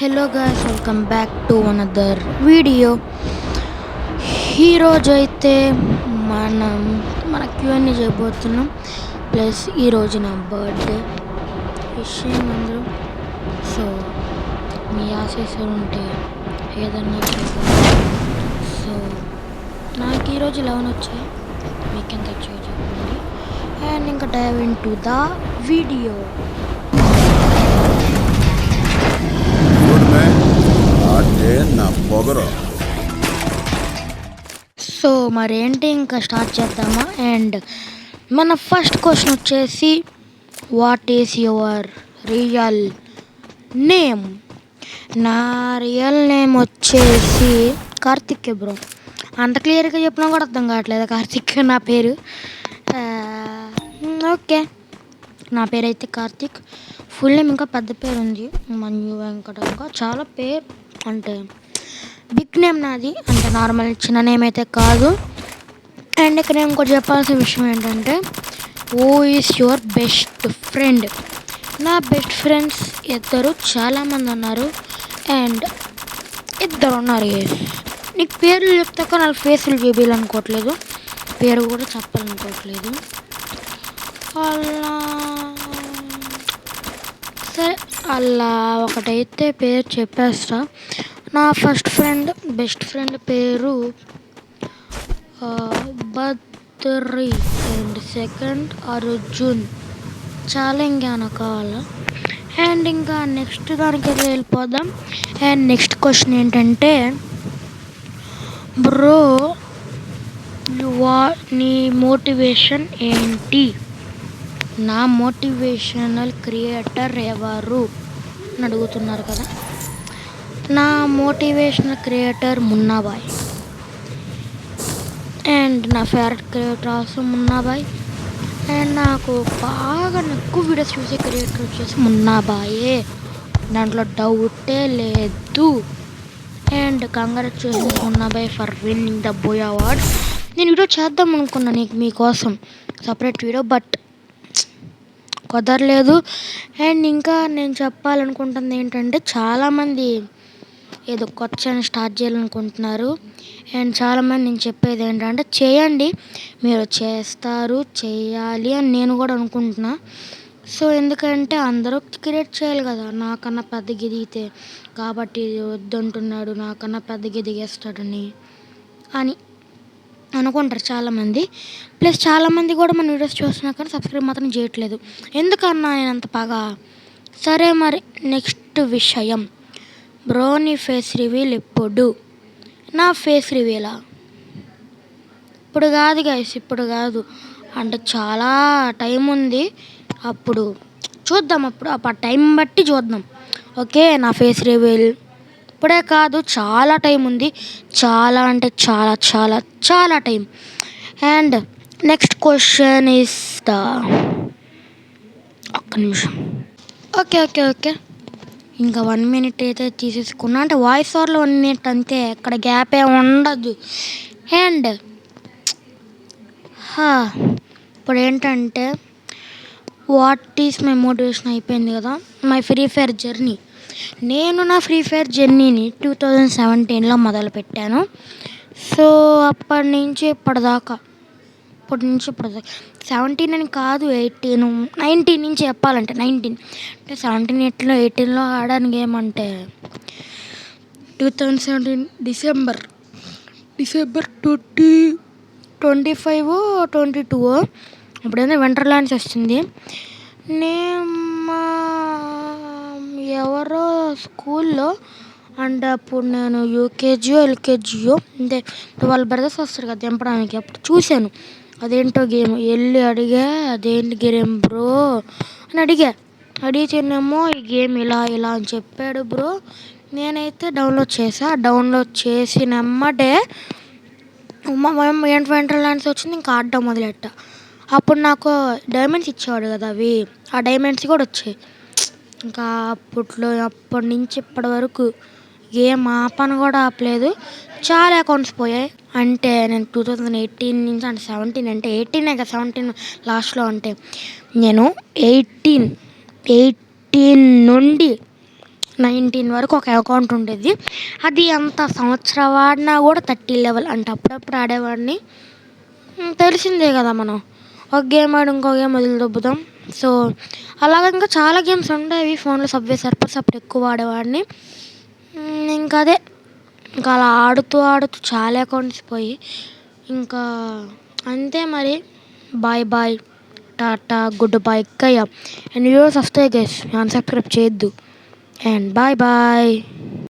Hello guys, welcome back to another video. ఈరోజు అయితే మనం మన క్యూఎన్ని చేయబోతున్నాం. ప్లస్ ఈరోజు నా బర్త్డే విషయం అందరూ. సో మీ ఆశీస్సులు ఉంటే ఏదన్నా చేయబోతున్నాం. సో నాకు ఈరోజు 11 వచ్చాయి, మీకు ఎంత వచ్చాయో చెప్పండి. అండ్ ఇంకా dive into the video. So మరేంటి, ఇంకా స్టార్ట్ చేద్దామా? అండ్ మన ఫస్ట్ క్వశ్చన్ వచ్చేసి, what is your real name? నా రియల్ నేమ్ వచ్చేసి కార్తిక్ బ్రో. అంత క్లియర్గా చెప్పినా కూడా అర్థం కావట్లేదు. కార్తిక్ నా పేరు. ఓకే, నా పేరు అయితే కార్తిక్. ఫుల్ నేమ్ ఇంకా పెద్ద పేరు ఉంది, మన్యు వెంకట. ఇంకా చాలా పేరు అంటే బిగ్ నేమ్ నాది, అంటే నార్మల్ చిన్న నేమ్ అయితే కాదు. అండ్ ఇక్కడ నేను ఇంకోటి చెప్పాల్సిన విషయం ఏంటంటే, who is your best friend? నా బెస్ట్ ఫ్రెండ్స్ ఇద్దరు, చాలామంది ఉన్నారు. అండ్ ఇద్దరు ఉన్నారు. నీకు పేర్లు చెప్తాక నాకు ఫేసులు చూపించాలనుకోవట్లేదు, పేరు కూడా చెప్పాలనుకోవట్లేదు. అలా సరే, అలా ఒకటైతే పేరు చెప్పేస్తా. నా ఫస్ట్ ఫ్రెండ్, బెస్ట్ ఫ్రెండ్ పేరు బద్రి. And second Arjun. చాలా ఇంకేమైనా కావాలా? అండ్ ఇంకా నెక్స్ట్ దానికి అయితే వెళ్ళిపోదాం. అండ్ నెక్స్ట్ క్వశ్చన్ ఏంటంటే, బ్రో నీ మోటివేషన్ ఏంటి? నా మోటివేషనల్ క్రియేటర్ ఎవరు అని అడుగుతున్నారు కదా. నా మోటివేషనల్ క్రియేటర్ మున్నాబాయ్. అండ్ నా favourite creator also Munnabhai. And నాకు బాగా ఎక్కువ వీడియోస్ చూసే క్రియేటర్ వచ్చేసి మున్నాబాయే, దాంట్లో డౌటే లేదు. And congratulations Munnabhai for winning the boy award. నేను వీడియో చేద్దాం అనుకున్నాను మీకోసం, సపరేట్ వీడియో, బట్ కుదరలేదు. అండ్ ఇంకా నేను చెప్పాలనుకుంటుంది ఏంటంటే, చాలామంది ఏదో కొత్త ఛానల్ స్టార్ట్ చేయాలనుకుంటున్నారు. అండ్ చాలామంది నేను చెప్పేది ఏంటంటే, చేయండి, మీరు చేస్తారు, చేయాలి అని నేను కూడా అనుకుంటున్నా. సో ఎందుకంటే అందరూ క్రియేట్ చేయాలి కదా. నాకన్నా పెద్ద దిగితే కాబట్టి వద్దంటున్నాడు, నాకన్నా పెద్ద దిగేస్తాడని అని అనుకుంటారు చాలామంది. ప్లస్ చాలామంది కూడా మన వీడియోస్ చూస్తున్నా కానీ సబ్స్క్రైబ్ మాత్రం చేయట్లేదు. ఎందుకన్నా నేను అంత బాగా. సరే, మరి నెక్స్ట్ విషయం, బ్రో నీ ఫేస్ రివీల్ ఎప్పుడు? నా ఫేస్ రివీలా? ఇప్పుడు కాదు గైస్, ఇప్పుడు కాదు, అంటే చాలా టైం ఉంది. అప్పుడు చూద్దాం, అప్పుడు ఆ టైం బట్టి చూద్దాం. ఓకే, నా ఫేస్ రివీల్ ఇప్పుడే కాదు, చాలా టైం ఉంది. చాలా అంటే చాలా చాలా చాలా time. And next question is the, ఒక్క నిమిషం. ఓకే ఓకే ఓకే ఇంకా 1 minute అయితే తీసేసుకున్నా, అంటే వాయిస్ ఓవర్లో 1 minute అంతే, ఎక్కడ గ్యాప్ ఏ ఉండదు. అండ్ ఇప్పుడు ఏంటంటే, వాట్ ఈస్ మై మోటివేషన్ అయిపోయింది కదా. మై ఫ్రీ ఫైర్ జర్నీ, నేను నా ఫ్రీ ఫైర్ జర్నీని 2017లో మొదలుపెట్టాను. సో అప్పటి నుంచి ఇప్పటిదాకా, 17 అని కాదు, 18 19 నుంచి చెప్పాలంటే 19 అంటే 17 ఎట్లో 18లో ఆడాను గేమ్. అంటే 2017 డిసెంబర్ 2025 22 అప్పుడైనా వింటర్లాండ్స్ వచ్చింది. ఎవరో స్కూల్లో, అంటే అప్పుడు నేను యూకేజీయో ఎల్కేజీయో అంటే వాళ్ళ బ్రదర్స్ వస్తారు కదా దింపడానికి, అప్పుడు చూశాను అదేంటో గేమ్. వెళ్ళి అడిగా, అదేంటి గేమ్ బ్రో అని అడిగితేనేమో ఈ గేమ్ ఇలా ఇలా అని చెప్పాడు బ్రో. నేనైతే డౌన్లోడ్ చేసినమ్మటే వింటర్లాండ్స్ వచ్చింది. ఇంకా ఆడడం మొదలెట్టా. అప్పుడు నాకు డైమండ్స్ ఇచ్చేవాడు కదా, అవి ఆ డైమండ్స్ కూడా వచ్చాయి. ఇంకా అప్పటి నుంచి ఇప్పటి వరకు గేమ్ ఆపను కూడా ఆపలేదు. చాలా అకౌంట్స్ పోయాయి. అంటే నేను 2018 నుంచి, అంటే 17 అంటే 18 కదా, 17 లాస్ట్లో. అంటే నేను 18 నుండి 19 వరకు ఒక అకౌంట్ ఉండేది. అది అంత సంవత్సరం వాడినా కూడా 30 లెవెల్ అంటే అప్పుడప్పుడు ఆడేవాడిని. తెలిసిందే కదా మనం. ఒక గేమ్ ఆడి ఇంకో గేమ్ వదిలిదొబ్బుతాం. సో, అలాగ ఇంకా చాలా గేమ్స్ ఉండేవి ఫోన్‌లో. సబ్వే సర్ఫర్స్ అప్పుడు ఎక్కువ వాడేవాడిని. ఇంకా అదే. ఇంకా అలా ఆడుతూ, ఆడుతూ చాలా అకౌంట్స్ పోయి ఇంకా అంతే మరి. Bye bye. టాటా. Goodbye. గయా. అండ్ వ్యూవర్స్ వస్తాయి గైస్. అన్‌సబ్స్క్రైబ్ చేయొద్దు. And bye bye.